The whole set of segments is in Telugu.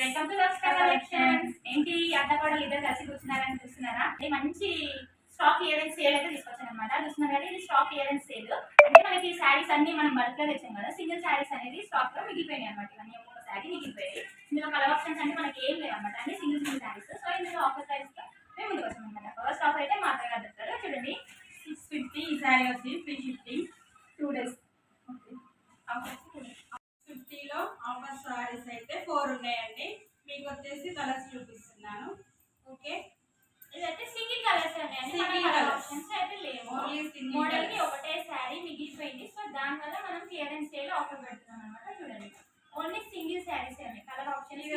Welcome to Raksha collections. ఏంటి అడ్డగోడలు ఇద్దరు కలిసి కూర్చున్నారని చూస్తున్నారా? ఇది మంచి స్టాక్ క్లియరెన్స్ సేల్ అయితే తీసుకొచ్చాను అనమాట. చూస్తున్నారు కదా, ఇది స్టాక్ క్లియరెన్స్ సేల్. అంటే మనకి శారీస్ అన్ని మనం బల్క్ లో తెచ్చాం కదా, సింగిల్ శారీస్ అనేది స్టాక్ లో మిగిలిపోయినాయి అనమాట. ఇవన్నీ ఒక్కొక్క శారీ మిగిలిపోయాయి. ఇందులో కలర్ ఆప్షన్స్ అంటే మనకి ఏం లేవు అనమాట, అన్ని సింగిల్ సింగిల్ శారీస్. సో ఇందులో ఆఫర్ ప్రైస్ తో మేము ముందుకు వచ్చాం అనమాట. ఫస్ట్ ఆఫర్ అయితే మా అత్తయ్య గారు చెప్తారు. చూడండి, 650 ఈ శారీ వచ్చి free shipping 2 days. Okay, offer 50లో ఆఫర్ సారీస్ అయితే 4 ఉన్నాయండి. మీకు వచ్చేసి కలర్స్ చూపిస్తున్నాను. ఓకే, ఇదైతే సింగిల్ కలర్స్ ఉన్నాయండి, మన కలర్ ఆప్షన్స్ అయితే లేవు. మోడల్ కి ఒకటే శారీ మిగిలిపోయింది. సో దానివల్ల మనం క్లియరెన్స్ సేల్ ఆఫర్ పెడుతున్నాం అనమాట. చూడండి, ఓన్లీ సింగిల్ శారీస్ ఉన్నాయి, కలర్ ఆప్షన్స్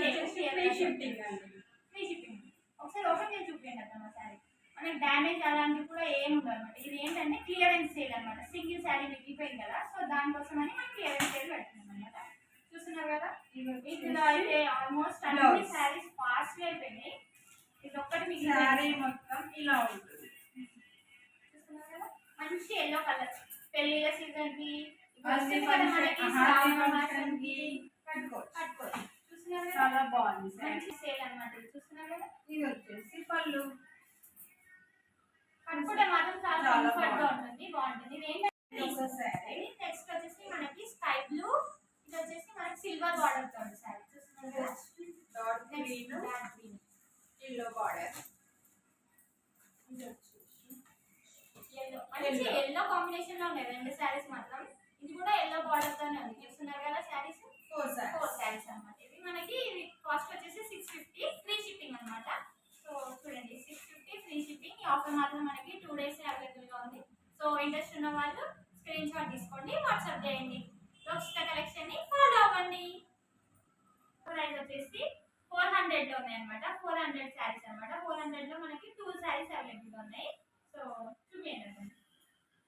ఫ్రీ షిప్పింగ్ అండి. Free shipping. ఒకసారి ఓపెన్ చేసి చూపించండి అక్కడ శారీ. మనకి డ్యామేజ్ అలాంటివి కూడా ఏమి ఉండవు అనమాట. ఇది ఏంటంటే క్లియరెన్స్ సేల్ అనమాట. సింగిల్ శారీ మిగిలిపోయింది కదా, సో దానికోసం అని మనం క్లియరెన్స్ సేల్ పెడుతున్నాం అనమాట. చూస్తున్నారు కదా, ఇందులో అయితే ఆల్మోస్ట్ అన్ని శారీస్ ఫాస్ట్ గా అయిపోయినాయి. ఇది ఒక్కటి మీకు శారీ మొత్తం ఇలా ఉంటుంది. చూస్తున్నారు కదా, మంచి ఎల్లో కలర్. పెళ్లిళ్ళ సీజన్ కి కట్టుకోవచ్చు. చూస్తున్నారు కదా, చాలా బాగుంది. మంచి సేల్ అనమాట. చూస్తున్నారు కదా, ఇది వచ్చేసి పళ్ళు. కట్టుకుంటే మాత్రం చాలా కంఫర్ట్ గా ఉంటుంది, బాగుంటుంది. ఇది ఏంటంటే శారీ. నెక్స్ట్ వచ్చేసి మనకి స్కై బ్లూ, ఇది వచ్చేసి మనకి సిల్వర్ బార్డర్ తో ఉంది శారీ. చూస్తున్నారు కదా, డాట్ గ్రీన్, ఎల్లో బార్డర్. ఇది వచ్చేసి ఎల్లో, మంచి ఎల్లో కాంబినేషన్ లో ఉన్నాయి రెండు శారీస్ మాత్రం. ఇది కూడా ఎల్లో బార్డర్ తోనే ఉంది. చూస్తున్నారు కదా, శారీస్ 4 శారీస్ అన్నమాట. ఇది మనకి కాస్ట్ వచ్చేసి 650 ఫ్రీ షిప్పింగ్ అన్నమాట. సో చూడండి, 650 ఫ్రీ షిప్పింగ్. ఈ ఆఫర్ మాత్రం మనకి 2 days అవైలబుల్ గా ఉంది. సో ఇంట్రెస్ట్ ఉన్న వాళ్ళు స్క్రీన్ షాట్ తీసుకోండి, వాట్సాప్ చేయండి. రక్షిత కలెక్షన్ ని ఫాలో అవ్వండి. ప్రైస్ వచ్చేసి 400 లో ఉన్నాయి అనమాట. 400 శారీస్ అనమాట. 400 లో మనకి 2 శారీస్ అవైలబుల్ గా ఉన్నాయి. సో చూపించండి.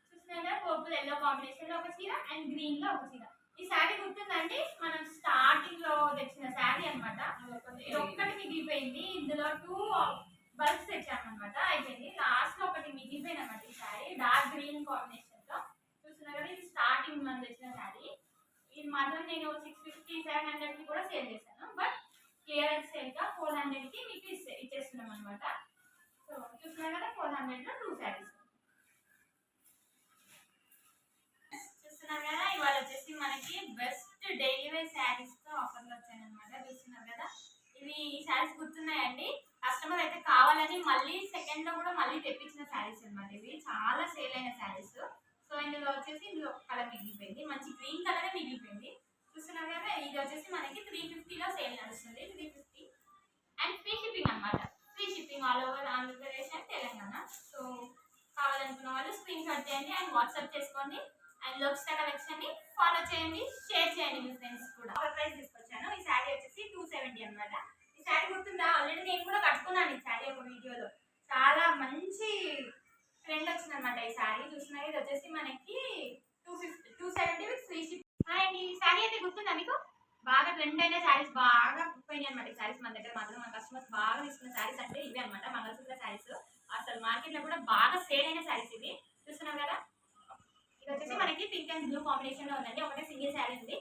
చూస్తున్నారా, పర్పుల్ ఎల్లో కాంబినేషన్ లో ఒక చీర అండ్ గ్రీన్ లో ఒక చీర. ఈ శారీ గుర్తుందండి, మనం స్టార్టింగ్ లో తెచ్చిన శారీ అనమాట. ఇది ఒక్కటి మిగిలిపోయింది. ఇందులో 2 బల్బ్స్ తెచ్చాను అనమాట. అయిపోయింది. లాస్ట్ లో ఒకటి మిగిలిపోయింది అనమాట. ఈ శారీ డార్క్ గ్రీన్ కాంబినేషన్ లో. చూస్తున్నారు కదా, ఇది స్టార్టింగ్ మనం తెచ్చిన శారీ. ఇది మాత్రం నేను 650 700 కి కూడా సేల్ చేశాను. బట్ క్లియరెన్స్ సేల్ గా 400 కి మీకు ఇచ్చేస్తున్నాం అనమాట. సో చూస్తున్నారు కదా, 400 లో 2 శారీస్. చూస్తున్నారు కదా, ఇవాళ వచ్చేసి మనకి బెస్ట్ డైలీ వేర్ శారీస్ తో ఆఫర్లు వచ్చాయన్నమాట. చూస్తున్నారు కదా, ఇవి శారీస్ గుర్తున్నాయండి. కస్టమర్ అయితే కావాలని మళ్ళీ సెకండ్ లో కూడా మళ్ళీ తెప్పించిన శారీస్ అనమాట. ఇవి చాలా సేల్ అయిన శారీస్. సో ఇందులో వచ్చేసి ఇందులో ఒక కలర్ మిగిలిపోయింది, మంచి గ్రీన్ కలరే మిగిలిపోయింది. చూస్తున్నారు కదా, ఇది వచ్చేసి మనకి 350 లో సేల్ నడుస్తుంది. 350 అండ్ ఫ్రీ షిప్పింగ్ అనమాట. Free shipping all over Andhra Pradesh and Telangana. So కావాలనుకున్న వాళ్ళు స్క్రీన్ షాట్ చేయండి అండ్ వాట్సాప్ చేసుకోండి. అండ్ లోక్స్టా కలెక్షన్ ని ఫాలో చేయండి, షేర్ చేయండి మీ ఫ్రెండ్స్ కూడా. ఆఫర్ ప్రైస్ తీసుకొచ్చాను. ఈ శారీ వచ్చేసి 270 అనమాట. ఈ శారీ గుర్తుందా? ఆల్రెడీ నేను కూడా కట్టుకున్నాను ఈ శారీ ఒక వీడియోలో. చాలా మంచి ట్రెండ్ వచ్చింది అనమాట ఈ శారీ. చూస్తున్నారు, ఇది వచ్చేసి మనకి 270 విత్ ఫ్రీ షిప్. అండ్ ఈ శారీ అయితే గుర్తుందా మీకు? బాగా ట్రెండ్ అయిన శారీస్ బాగా పోయినాయి అనమాట. ఈ శారీస్ మన దగ్గర మాత్రం, మన కస్టమర్స్ బాగా తీసుకున్న శారీస్ అంటే ఇవే అనమాట. మంగళసూత్ర శారీస్ అసలు మార్కెట్ లో కూడా బాగా సేల్ అయిన శారీస్ ఇవి. చూస్తున్నాం కదా, ఇది వచ్చేసి మనకి పింక్ అండ్ బ్లూ కాంబినేషన్ లో ఉందండి. ఒకటే సింగిల్ శారీ ఉంది.